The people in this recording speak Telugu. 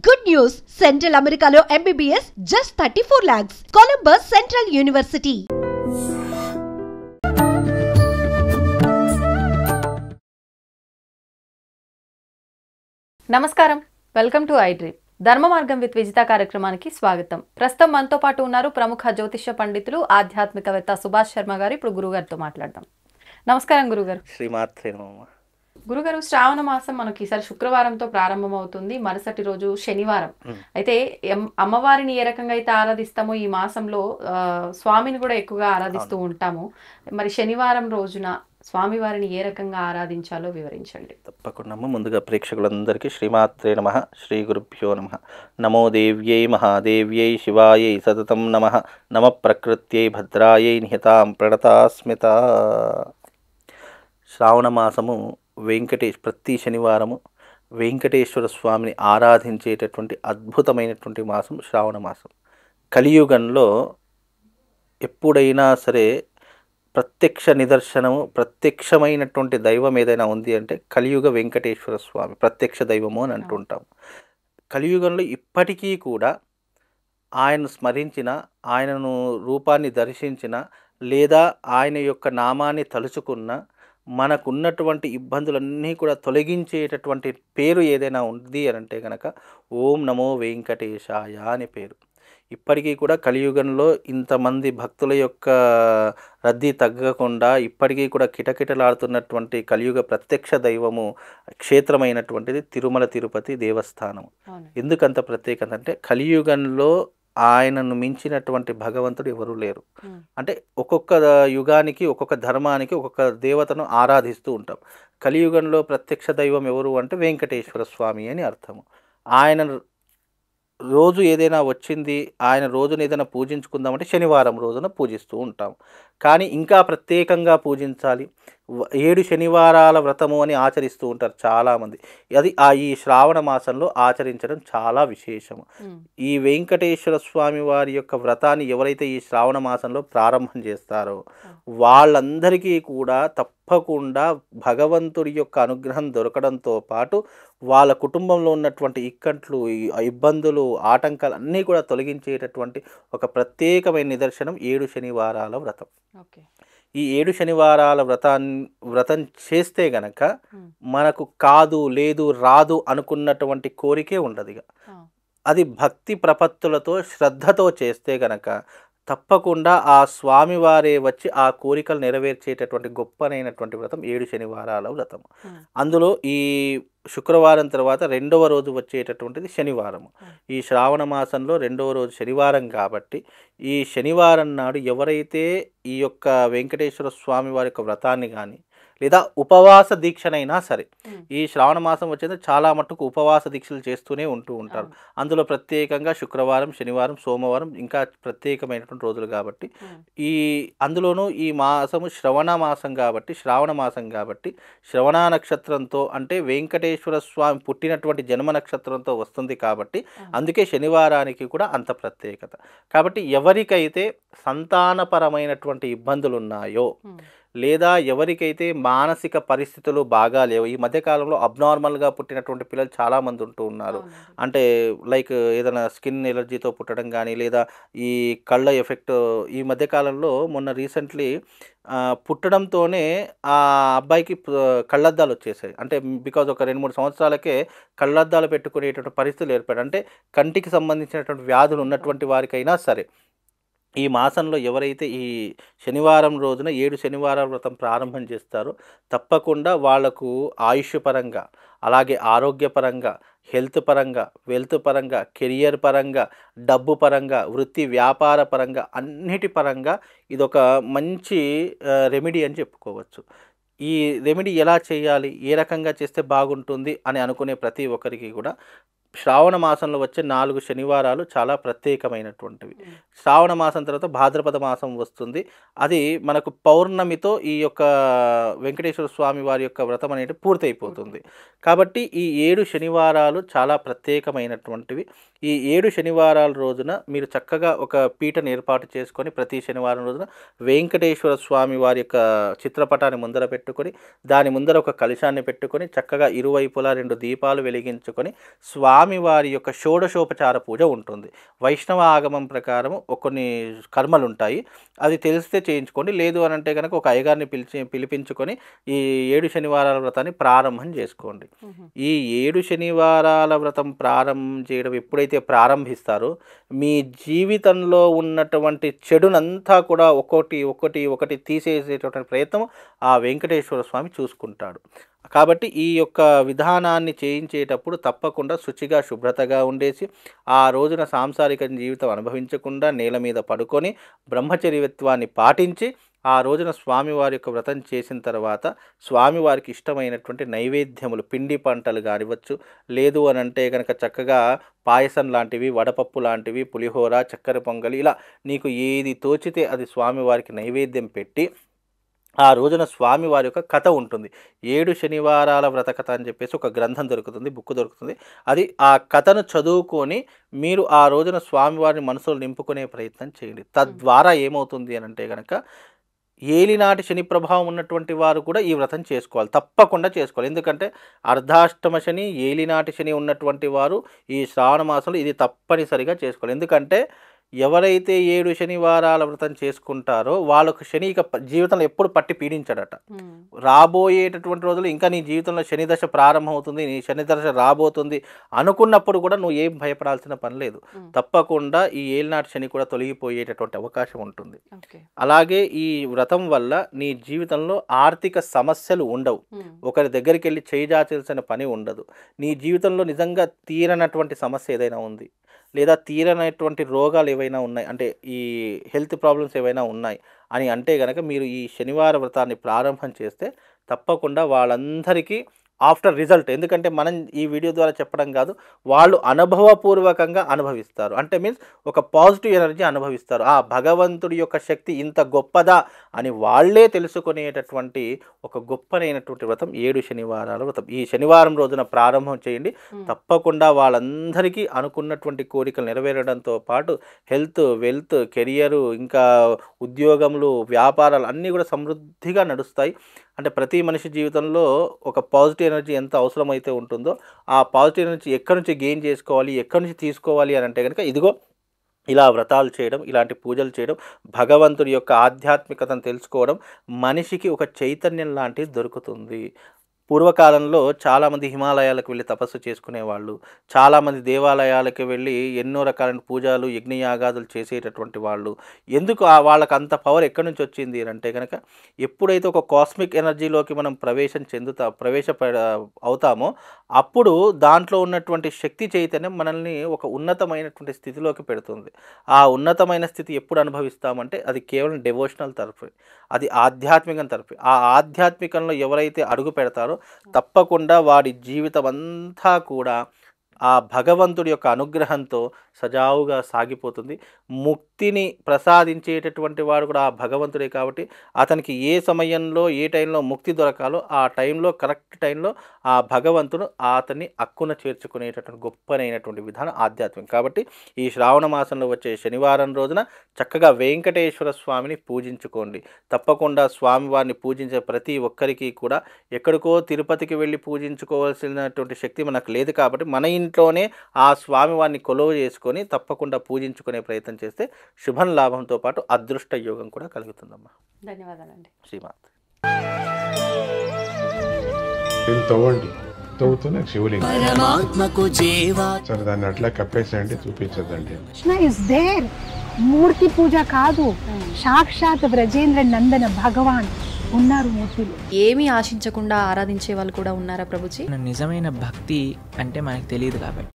Good news! Central Americano MBBS just 34 lakhs. Columbus Central University. నమస్కారం, వెల్కమ్ టు ఐ డ్రీమ్. ధర్మ మార్గం విత్ విజిత కార్యక్రమానికి స్వాగతం. ప్రస్తుతం మనతో పాటు ఉన్నారు ప్రముఖ జ్యోతిష్య పండితులు ఆధ్యాత్మికవేత్త సుభాష్ శర్మ గారు. ఇప్పుడు గురుగారితో మాట్లాడదాం. నమస్కారం గురుగారు. శ్రీమాత్రే నమః. గురుగారు, శ్రావణ మాసం మనకి ఈసారి శుక్రవారంతో ప్రారంభం అవుతుంది. మరుసటి రోజు శనివారం. అయితే అమ్మవారిని ఏ రకంగా అయితే ఆరాధిస్తామో ఈ మాసంలో స్వామిని కూడా ఎక్కువగా ఆరాధిస్తూ ఉంటాము. మరి శనివారం రోజున స్వామివారిని ఏ రకంగా ఆరాధించాలో వివరించండి. తప్పకుండా. ముందుగా ప్రేక్షకులందరికీ శ్రీమాత్రే నమః, శ్రీ గురుభ్యో నమః. నమో దేవ్యై మహాదేవ్యై శివాయై సతతం నమః. నమ ప్రకృత్యై భద్రాయై నిహితాం ప్రణతాస్మిత. శ్రావణ మాసము ప్రతి శనివారము వెంకటేశ్వర స్వామిని ఆరాధించేటటువంటి అద్భుతమైనటువంటి మాసం శ్రావణ మాసం. కలియుగంలో ఎప్పుడైనా సరే ప్రత్యక్ష నిదర్శనము, ప్రత్యక్షమైనటువంటి దైవం ఏదైనా ఉంది అంటే కలియుగ వెంకటేశ్వర స్వామి ప్రత్యక్ష దైవము అని అంటుంటాం. కలియుగంలో ఇప్పటికీ కూడా ఆయనను స్మరించిన, ఆయనను రూపాన్ని దర్శించిన, లేదా ఆయన యొక్క నామాన్ని తలుచుకున్న మనకున్నటువంటి ఇబ్బందులన్నీ కూడా తొలగించేటటువంటి పేరు ఏదైనా ఉంది అని అంటే కనుక ఓం నమో వెంకటేశాయ అనే పేరు. ఇప్పటికీ కూడా కలియుగంలో ఇంతమంది భక్తుల యొక్క రద్దీ తగ్గకుండా ఇప్పటికీ కూడా కిటకిటలాడుతున్నటువంటి కలియుగ ప్రత్యక్ష దైవము క్షేత్రమైనటువంటిది తిరుమల తిరుపతి దేవస్థానం. ఎందుకంత ప్రత్యేకత అంటే కలియుగంలో ఆయనను మించినటువంటి భగవంతుడు ఎవరు లేరు. అంటే ఒక్కొక్క యుగానికి, ఒక్కొక్క ధర్మానికి ఒక్కొక్క దేవతను ఆరాధిస్తూ ఉంటాం. కలియుగంలో ప్రత్యక్ష దైవం ఎవరు అంటే వెంకటేశ్వర స్వామి అని అర్థము. ఆయన రోజు ఏదైనా వచ్చింది, ఆయన రోజున ఏదైనా పూజించుకుందామంటే శనివారం రోజున పూజిస్తూ ఉంటాం. కానీ ఇంకా ప్రత్యేకంగా పూజించాలి, 7 శనివారాల వ్రతము అని ఆచరిస్తూ ఉంటారు చాలామంది. అది ఈ శ్రావణ మాసంలో ఆచరించడం చాలా విశేషము. ఈ వెంకటేశ్వర స్వామి వారి యొక్క వ్రతాన్ని ఎవరైతే ఈ శ్రావణ మాసంలో ప్రారంభం చేస్తారో వాళ్ళందరికీ కూడా తప్పకుండా భగవంతుడి యొక్క అనుగ్రహం దొరకడంతో పాటు వాళ్ళ కుటుంబంలో ఉన్నటువంటి ఇక్కట్లు, ఇబ్బందులు, ఆటంకాలు అన్నీ కూడా తొలగించేటటువంటి ఒక ప్రత్యేకమైన నిదర్శనం 7 శనివారాల వ్రతం. ఈ 7 శనివారాల వ్రతం చేస్తే గనక మనకు కాదు, లేదు, రాదు అనుకున్నటువంటి కోరికే ఉండదు. అది భక్తి ప్రపత్తులతో శ్రద్ధతో చేస్తే గనక తప్పకుండా ఆ స్వామివారే వచ్చి ఆ కోరికలు నెరవేర్చేటటువంటి గొప్పనైనటువంటి వ్రతం 7 శనివారాల వ్రతం. అందులో ఈ శుక్రవారం తర్వాత 2వ రోజు వచ్చేటటువంటిది శనివారం. ఈ శ్రావణ మాసంలో 2వ రోజు శనివారం కాబట్టి ఈ శనివారం నాడు ఎవరైతే ఈ యొక్క వెంకటేశ్వర స్వామి వారి యొక్క వ్రతాన్ని కానీ లేదా ఉపవాస దీక్షనైనా సరే, ఈ శ్రావణ మాసం వచ్చేది చాలా మట్టుకు ఉపవాస దీక్షలు చేస్తూనే ఉంటారు. అందులో ప్రత్యేకంగా శుక్రవారం, శనివారం, సోమవారం ఇంకా ప్రత్యేకమైనటువంటి రోజులు కాబట్టి అందులోనూ ఈ మాసము శ్రవణ మాసం కాబట్టి శ్రవణ నక్షత్రంతో అంటే వెంకటేశ్వర స్వామి పుట్టినటువంటి జన్మ నక్షత్రంతో వస్తుంది కాబట్టి అందుకే శనివారానికి కూడా అంత ప్రత్యేకత. కాబట్టి ఎవరికైతే సంతానపరమైనటువంటి ఇబ్బందులు ఉన్నాయో లేదా ఎవరికైతే మానసిక పరిస్థితులు బాగా లేవు, ఈ మధ్యకాలంలో అబ్నార్మల్గా పుట్టినటువంటి పిల్లలు చాలామంది ఉంటూ ఉన్నారు. అంటే లైక్ ఏదైనా స్కిన్ ఎలర్జీతో పుట్టడం కానీ లేదా ఈ కళ్ళ ఎఫెక్ట్. ఈ మధ్యకాలంలో మొన్న రీసెంట్లీ పుట్టడంతోనే ఆ అబ్బాయికి కళ్ళద్దాలు వచ్చేసాయి. అంటే బికాజ్ ఒక 2-3 సంవత్సరాలకే కళ్ళద్దాలు పెట్టుకునేటువంటి పరిస్థితులు ఏర్పడాయి. అంటే కంటికి సంబంధించినటువంటి వ్యాధులు ఉన్నటువంటి వారికైనా సరే ఈ మాసంలో ఎవరైతే ఈ శనివారం రోజున 7 శనివారాల వ్రతం ప్రారంభం చేస్తారో తప్పకుండా వాళ్లకు ఆయుష్ పరంగా, అలాగే ఆరోగ్యపరంగా, హెల్త్ పరంగా, వెల్త్ పరంగా, కెరియర్ పరంగా, డబ్బు పరంగా, వృత్తి వ్యాపార పరంగా, అన్నిటి పరంగా ఇదొక మంచి రెమెడీ అని చెప్పుకోవచ్చు. ఈ రెమెడీ ఎలా చేయాలి, ఏ రకంగా చేస్తే బాగుంటుంది అని అనుకునే ప్రతి ఒక్కరికి కూడా శ్రావణ మాసంలో వచ్చే 4 శనివారాలు చాలా ప్రత్యేకమైనటువంటివి. శ్రావణ మాసం తర్వాత భాద్రపద మాసం వస్తుంది. అది మనకు పౌర్ణమితో ఈ యొక్క వెంకటేశ్వర స్వామి వారి యొక్క వ్రతం అనేది పూర్తయిపోతుంది. కాబట్టి ఈ 7 శనివారాలు చాలా ప్రత్యేకమైనటువంటివి. ఈ 7 శనివారాల రోజున మీరు చక్కగా ఒక పీటను ఏర్పాటు చేసుకొని ప్రతి శనివారం రోజున వెంకటేశ్వర స్వామి వారి యొక్క చిత్రపటాన్ని ముందర పెట్టుకొని దాని ముందర ఒక కలశాన్ని పెట్టుకొని చక్కగా ఇరువైపులా 2 దీపాలు వెలిగించుకొని స్వామి స్వామివారి యొక్క షోడశోపచార పూజ ఉంటుంది. వైష్ణవ ఆగమం ప్రకారం కొన్ని కర్మలు ఉంటాయి, అది తెలిస్తే చేయించుకోండి. లేదు అని అంటే కనుక ఒక అయ్యగారిని పిలిపించుకొని ఈ 7 శనివారాల వ్రతాన్ని ప్రారంభం చేసుకోండి. ఈ 7 శనివారాల వ్రతం ప్రారంభం చేయడం ఎప్పుడైతే ప్రారంభిస్తారో మీ జీవితంలో ఉన్నటువంటి చెడునంతా కూడా ఒకటి తీసేసేటటువంటి ప్రయత్నం ఆ వెంకటేశ్వర స్వామి చూసుకుంటాడు. కాబట్టి ఈ యొక్క విధానాన్ని చేయించేటప్పుడు తప్పకుండా శుచిగా శుభ్రతగా ఉండేసి ఆ రోజున సాంసారిక జీవితం అనుభవించకుండా నేల మీద పడుకొని బ్రహ్మచర్యత్వాన్ని పాటించి ఆ రోజున స్వామివారి యొక్క వ్రతం చేసిన తర్వాత స్వామివారికి ఇష్టమైనటువంటి నైవేద్యములు, పిండి పంటలు కానివచ్చు, లేదు అని అంటే కనుక చక్కగా పాయసం లాంటివి, వడపప్పు లాంటివి, పులిహోర, చక్కెర పొంగలి, ఇలా నీకు ఏది తోచితే అది స్వామివారికి నైవేద్యం పెట్టి ఆ రోజున స్వామివారి యొక్క కథ ఉంటుంది. 7 శనివారాల వ్రత కథ అని చెప్పేసి ఒక గ్రంథం దొరుకుతుంది, బుక్ దొరుకుతుంది. అది ఆ కథను చదువుకొని మీరు ఆ రోజున స్వామివారిని మనసులో నింపుకునే ప్రయత్నం చేయండి. తద్వారా ఏమవుతుంది అని అంటే కనుక ఏలినాటి శని ప్రభావం ఉన్నటువంటి వారు కూడా ఈ వ్రతం చేసుకోవాలి, తప్పకుండా చేసుకోవాలి. ఎందుకంటే అర్ధాష్టమ శని, ఏలినాటి శని ఉన్నటువంటి వారు ఈ శ్రావణ మాసంలో ఇది తప్పనిసరిగా చేసుకోవాలి. ఎందుకంటే ఎవరైతే 7 శనివారాల వ్రతం చేసుకుంటారో వాళ్ళకు శని ఇక జీవితంలో ఎప్పుడు పట్టి పీడించాడట. రాబోయేటటువంటి రోజులు ఇంకా నీ జీవితంలో శని దశ ప్రారంభమవుతుంది, నీ శని దశ రాబోతుంది అనుకున్నప్పుడు కూడా నువ్వు ఏం భయపడాల్సిన పని లేదు. తప్పకుండా ఈ ఏలినాటి శని కూడా తొలగిపోయేటటువంటి అవకాశం ఉంటుంది. అలాగే ఈ వ్రతం వల్ల నీ జీవితంలో ఆర్థిక సమస్యలు ఉండవు, ఒకరి దగ్గరికి వెళ్ళి చేయాల్సిన పని ఉండదు. నీ జీవితంలో నిజంగా తీరనటువంటి సమస్య ఏదైనా ఉంది, లేదా తీరనటువంటి రోగాలు ఏవైనా ఉన్నాయి, అంటే ఈ హెల్త్ ప్రాబ్లమ్స్ ఏవైనా ఉన్నాయి అని అంటే కనుక మీరు ఈ శనివార వ్రతాన్ని ప్రారంభం చేస్తే తప్పకుండా వాళ్ళందరికీ ఆఫ్టర్ రిజల్ట్, ఎందుకంటే మనం ఈ వీడియో ద్వారా చెప్పడం కాదు, వాళ్ళు అనుభవపూర్వకంగా అనుభవిస్తారు. అంటే మీన్స్ ఒక పాజిటివ్ ఎనర్జీ అనుభవిస్తారు. ఆ భగవంతుడి యొక్క శక్తి ఇంత గొప్పదా అని వాళ్ళే తెలుసుకునేటటువంటి ఒక గొప్పనైనటువంటి వ్రతం 7 శనివారాల వ్రతం. ఈ శనివారం రోజున ప్రారంభం చేయండి. తప్పకుండా వాళ్ళందరికీ అనుకున్నటువంటి కోరికలు నెరవేరడంతో పాటు హెల్త్, వెల్త్, కెరియరు, ఇంకా ఉద్యోగములు, వ్యాపారాలు అన్నీ కూడా సమృద్ధిగా నడుస్తాయి. అంటే ప్రతి మనిషి జీవితంలో ఒక పాజిటివ్ ఎనర్జీ ఎంత అవసరమైతే ఉంటుందో ఆ పాజిటివ్ ఎనర్జీ ఎక్కడి నుంచి గెయిన్ చేసుకోవాలి, ఎక్కడి నుంచి తీసుకోవాలి అని అంటే కనుక ఇదిగో ఇలా వ్రతాలు చేయడం, ఇలాంటి పూజలు చేయడం, భగవంతుడి యొక్క ఆధ్యాత్మికతను తెలుసుకోవడం, మనిషికి ఒక చైతన్యం లాంటిది దొరుకుతుంది. పూర్వకాలంలో చాలామంది హిమాలయాలకు వెళ్ళి తపస్సు చేసుకునేవాళ్ళు, చాలామంది దేవాలయాలకు వెళ్ళి ఎన్నో రకాలైన పూజలు, యజ్ఞయాగాదులు చేసేటటువంటి వాళ్ళు. ఎందుకు వాళ్ళకి అంత పవర్ ఎక్కడి నుంచి వచ్చింది అంటే కనుక ఎప్పుడైతే ఒక కాస్మిక్ ఎనర్జీలోకి మనం అవుతామో అప్పుడు దాంట్లో ఉన్నటువంటి శక్తి చైతన్యం మనల్ని ఒక ఉన్నతమైనటువంటి స్థితిలోకి పెడుతుంది. ఆ ఉన్నతమైన స్థితి ఎప్పుడు అనుభవిస్తామంటే అది కేవలం డెవోషనల్ తరఫు, అది ఆధ్యాత్మికం తరఫు. ఆ ఆధ్యాత్మికంలో ఎవరైతే అడుగు పెడతారో తప్పకుండా వాడి జీవితం అంతా కూడా ఆ భగవంతుడి యొక్క అనుగ్రహంతో సజావుగా సాగిపోతుంది. ముక్తిని ప్రసాదించేటటువంటి వాడు కూడా ఆ భగవంతుడే కాబట్టి అతనికి ఏ సమయంలో ఏ టైంలో ముక్తి దొరకాలో ఆ టైంలో కరెక్ట్ టైంలో ఆ భగవంతుడు అతన్ని అక్కున చేర్చుకునేటటువంటి గొప్పనైనటువంటి విధానం ఆధ్యాత్మికం. కాబట్టి ఈ శ్రావణ మాసంలో వచ్చే శనివారం రోజున చక్కగా వెంకటేశ్వర స్వామిని పూజించుకోండి. తప్పకుండా స్వామివారిని పూజించే ప్రతి ఒక్కరికి కూడా ఎక్కడికో తిరుపతికి వెళ్ళి పూజించుకోవాల్సినటువంటి శక్తి మనకు లేదు కాబట్టి మన ఇంట్లోనే ఆ స్వామివారిని కొలువు చేసుకొని తప్పకుండా పూజించుకునే ప్రయత్నం చేస్తే శుభం లాభంతో పాటు అదృష్ట యోగం కూడా కలుగుతుందమ్మా. ధన్యవాదాలండి. శ్రీమాత్. తవ్వుతున్న శివలింగం సరే దాన్ని అట్లా కప్పేసేయండి, చూపించదండి. కృష్ణ ఇస్ దేర్, మూర్తి పూజ కాదు, సాక్షాత్ బ్రజేంద్ర నందన భగవాన్ ఉన్నారు మూర్తిలో. ఏమీ ఆశించకుండా ఆరాధించే వాళ్ళు కూడా ఉన్నారా ప్రభుజీ? నిజమైన భక్తి అంటే మనకు తెలియదు కాబట్టి